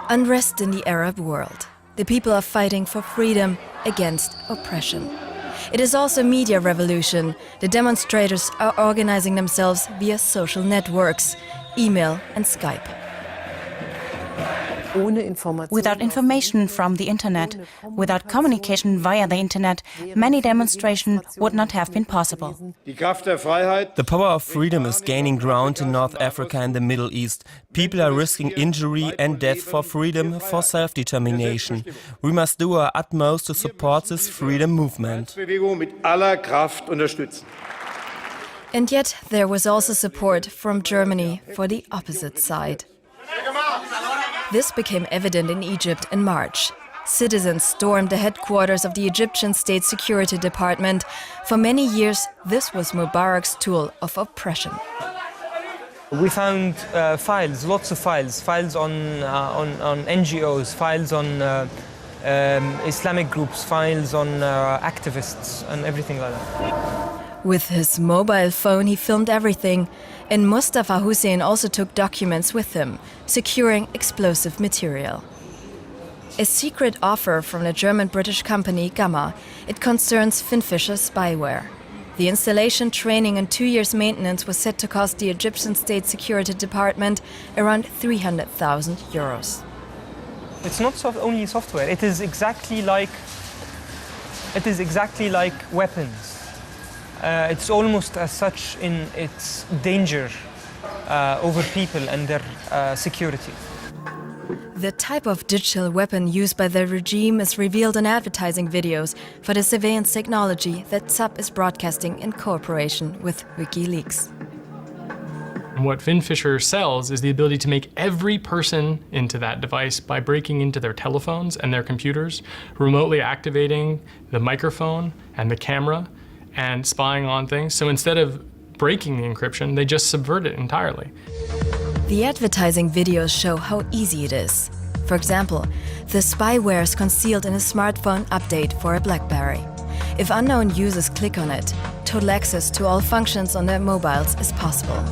Unrest in the Arab world. The people are fighting for freedom against oppression. It is also a media revolution. The demonstrators are organizing themselves via social networks, email and Skype. Without information from the internet, without communication via the internet, many demonstrations would not have been possible. The power of freedom is gaining ground in North Africa and the Middle East. People are risking injury and death for freedom, for self-determination. We must do our utmost to support this freedom movement. And yet there was also support from Germany for the opposite side. This became evident in Egypt in March. Citizens stormed the headquarters of the Egyptian State Security Department. For many years, this was Mubarak's tool of oppression. We found files, lots of files on NGOs, files on Islamic groups, files on activists and everything like that. With his mobile phone, he filmed everything. And Mustafa Hussein also took documents with him, securing explosive material. A secret offer from the German-British company Gamma. It concerns Finfisher spyware. The installation, training and 2 years maintenance was set to cost the Egyptian State Security Department around 300,000 euros. It's not only software, it is exactly like weapons. It's almost as such in its danger over people and their security. The type of digital weapon used by the regime is revealed in advertising videos for the surveillance technology that ZAPP is broadcasting in cooperation with WikiLeaks. And what Finfisher sells is the ability to make every person into that device by breaking into their telephones and their computers, remotely activating the microphone and the camera, and spying on things. So instead of breaking the encryption, they just subvert it entirely. The advertising videos show how easy it is. For example, the spyware is concealed in a smartphone update for a BlackBerry. If unknown users click on it, total access to all functions on their mobiles is possible.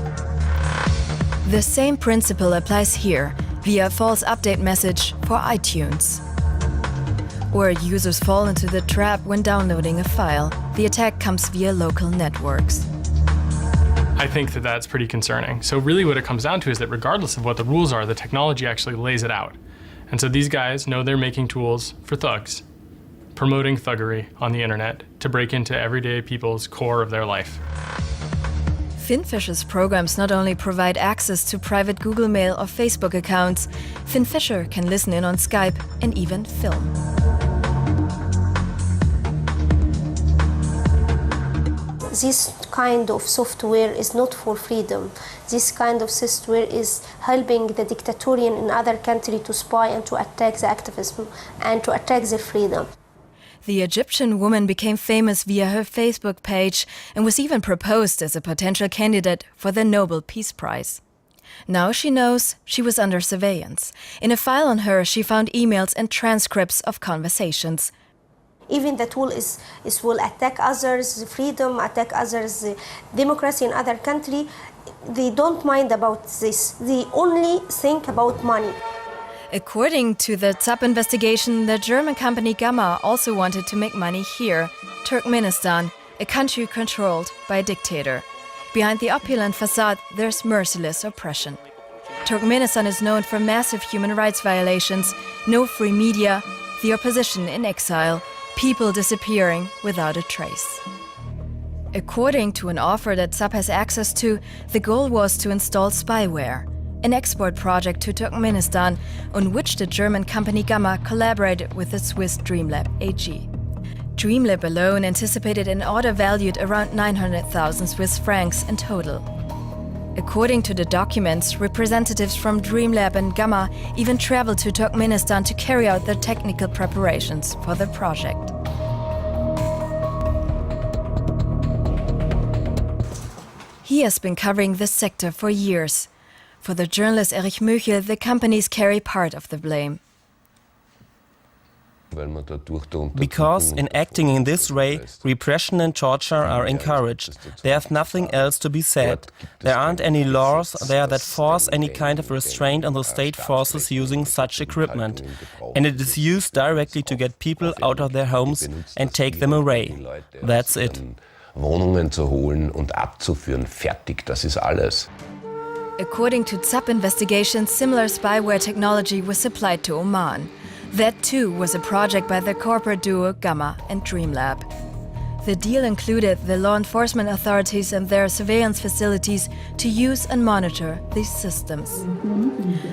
The same principle applies here via a false update message for iTunes. Or users fall into the trap when downloading a file. The attack comes via local networks. I think that that's pretty concerning. So really what it comes down to is that regardless of what the rules are, the technology actually lays it out. And so these guys know they're making tools for thugs, promoting thuggery on the internet to break into everyday people's core of their life. Finfisher's programs not only provide access to private Google Mail or Facebook accounts, Finfisher can listen in on Skype and even film. This kind of software is not for freedom. This kind of software is helping the dictatorial in other countries to spy and to attack the activism and to attack their freedom. The Egyptian woman became famous via her Facebook page and was even proposed as a potential candidate for the Nobel Peace Prize. Now she knows she was under surveillance. In a file on her, she found emails and transcripts of conversations. Even the tool will attack others' freedom, attack others' democracy in other countries. They don't mind about this. They only think about money. According to the ZAPP investigation, the German company Gamma also wanted to make money here, Turkmenistan, a country controlled by a dictator. Behind the opulent facade, there's merciless oppression. Turkmenistan is known for massive human rights violations, no free media, the opposition in exile, people disappearing without a trace. According to an offer that ZAPP has access to, the goal was to install spyware, an export project to Turkmenistan on which the German company Gamma collaborated with the Swiss DreamLab AG. DreamLab alone anticipated an order valued around 900,000 Swiss francs in total. According to the documents, representatives from DreamLab and Gamma even traveled to Turkmenistan to carry out their technical preparations for the project. He has been covering this sector for years. For the journalist Erich Möchel, the companies carry part of the blame. Because in acting in this way, repression and torture are encouraged. There's nothing else to be said. There aren't any laws there that force any kind of restraint on the state forces using such equipment. And it is used directly to get people out of their homes and take them away. That's it. Wohnungen zu holen und abzuführen. Fertig, das ist alles. According to ZAPP investigations, similar spyware technology was supplied to Oman. That too was a project by the corporate duo Gamma and Dreamlab. The deal included the law enforcement authorities and their surveillance facilities to use and monitor these systems.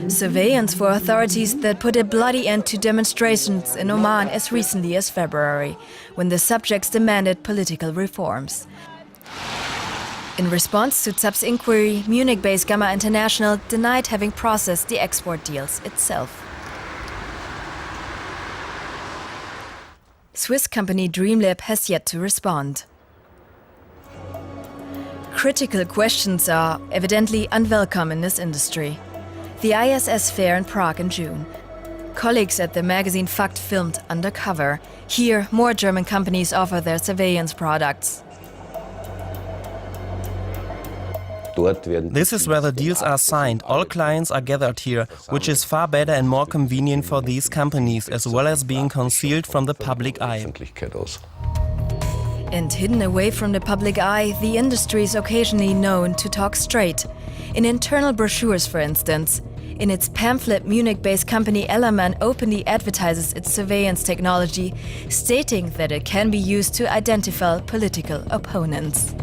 Surveillance for authorities that put a bloody end to demonstrations in Oman as recently as February, when the subjects demanded political reforms. In response to ZAPP's inquiry, Munich-based Gamma International denied having processed the export deals itself. Swiss company Dreamlab has yet to respond. Critical questions are evidently unwelcome in this industry. The ISS fair in Prague in June. Colleagues at the magazine Fakt filmed undercover. Here, more German companies offer their surveillance products. This is where the deals are signed. All clients are gathered here, which is far better and more convenient for these companies, as well as being concealed from the public eye. And hidden away from the public eye, the industry is occasionally known to talk straight. In internal brochures, for instance. In its pamphlet, Munich-based company Ellermann openly advertises its surveillance technology, stating that it can be used to identify political opponents.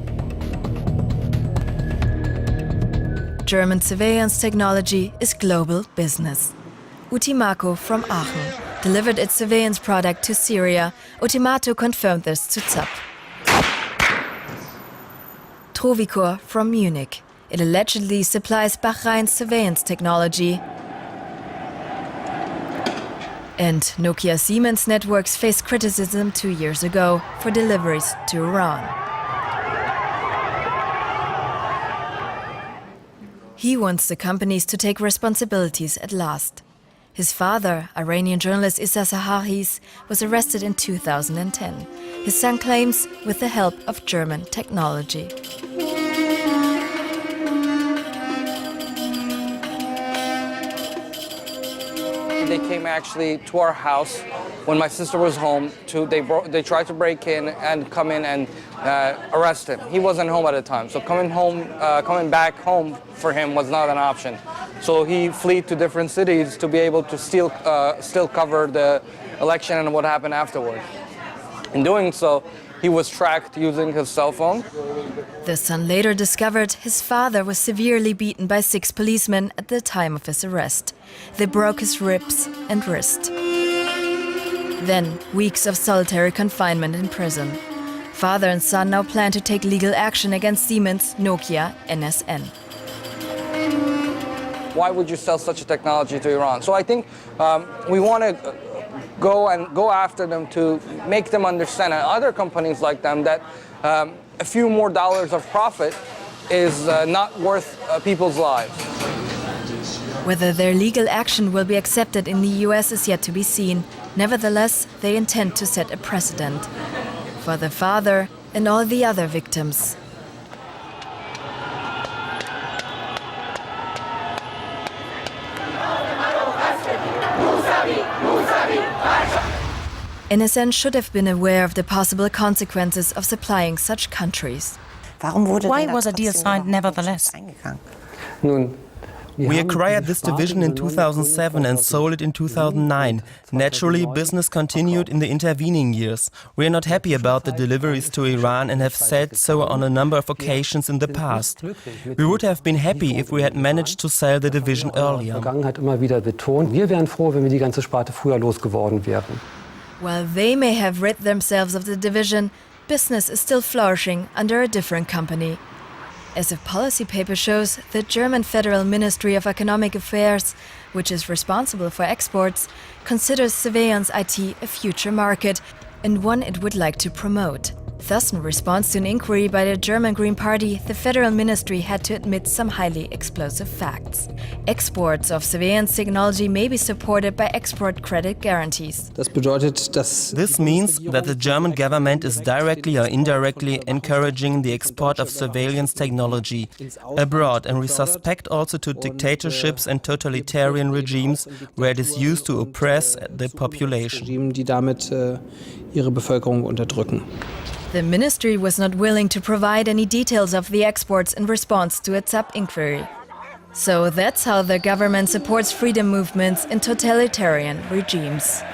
German surveillance technology is global business. Utimaco from Aachen delivered its surveillance product to Syria. Utimaco confirmed this to ZAPP. Trovicor from Munich. It allegedly supplies Bahrain's surveillance technology. And Nokia Siemens networks faced criticism 2 years ago for deliveries to Iran. He wants the companies to take responsibilities at last. His father, Iranian journalist Issa Sahahis, was arrested in 2010. His son claims with the help of German technology. They came actually to our house when my sister was home. They tried to break in and come in and arrest him. He wasn't home at the time, so coming back home for him was not an option. So he fled to different cities to be able to still cover the election and what happened afterward. In doing so, he was tracked using his cell phone. The son later discovered his father was severely beaten by 6 policemen at the time of his arrest. They broke his ribs and wrist. Then, weeks of solitary confinement in prison. Father and son now plan to take legal action against Siemens, Nokia, NSN. Why would you sell such a technology to Iran? So I think we want to go after them to make them understand, and other companies like them, that a few more dollars of profit is not worth people's lives. Whether their legal action will be accepted in the US is yet to be seen. Nevertheless, they intend to set a precedent for the father and all the other victims. NSN should have been aware of the possible consequences of supplying such countries. Why was a deal signed nevertheless? We acquired this division in 2007 and sold it in 2009. Naturally, business continued in the intervening years. We are not happy about the deliveries to Iran and have said so on a number of occasions in the past. We would have been happy if we had managed to sell the division earlier. While they may have rid themselves of the division, business is still flourishing under a different company. As a policy paper shows, the German Federal Ministry of Economic Affairs, which is responsible for exports, considers surveillance IT a future market and one it would like to promote. Thus, in response to an inquiry by the German Green Party, the Federal Ministry had to admit some highly explosive facts. Exports of surveillance technology may be supported by export credit guarantees. This means that the German government is directly or indirectly encouraging the export of surveillance technology abroad, and we suspect also to dictatorships and totalitarian regimes where it is used to oppress the population. The ministry was not willing to provide any details of the exports in response to a ZAPP inquiry. So that's how the government supports freedom movements in totalitarian regimes.